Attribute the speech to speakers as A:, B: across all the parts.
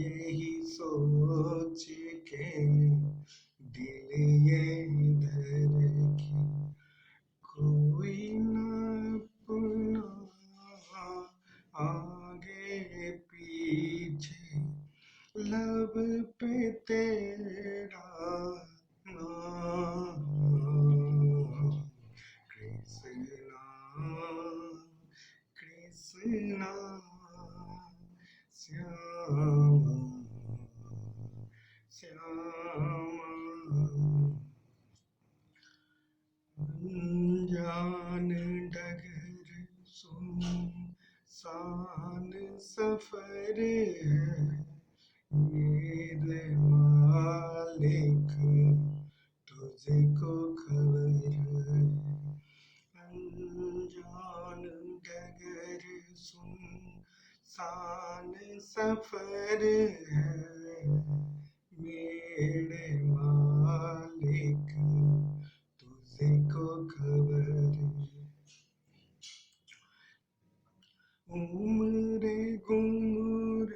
A: यही सोच के दिल ये धड़के, कोई न अपना आगे पीछे, लब पे तेरा नाम, कृष्णा कृष्णा श्यामा श्यामा। अनजान डगर सुनसान सफर है, मेरे मालिक तुझको खबर है। अनजान डगर सुनसान सफर है, मेरे मालिक तुझको खबर है। उम्र गुमर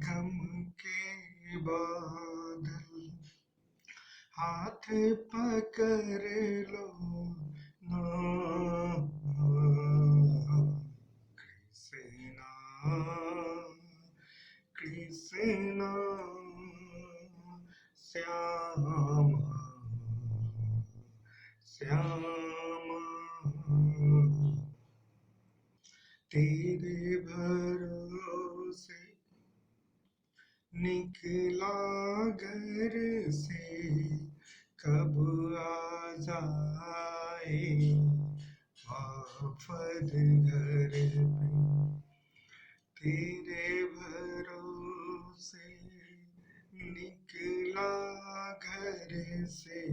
A: गम के बादल, हाथ पकड़ लो ना, कृष्णा कृष्णा श्यामा श्यामा। तेरे भरोसे निकला घर से, कब आ जाए वापस घर पे। तेरे भरोसे निकला घर से,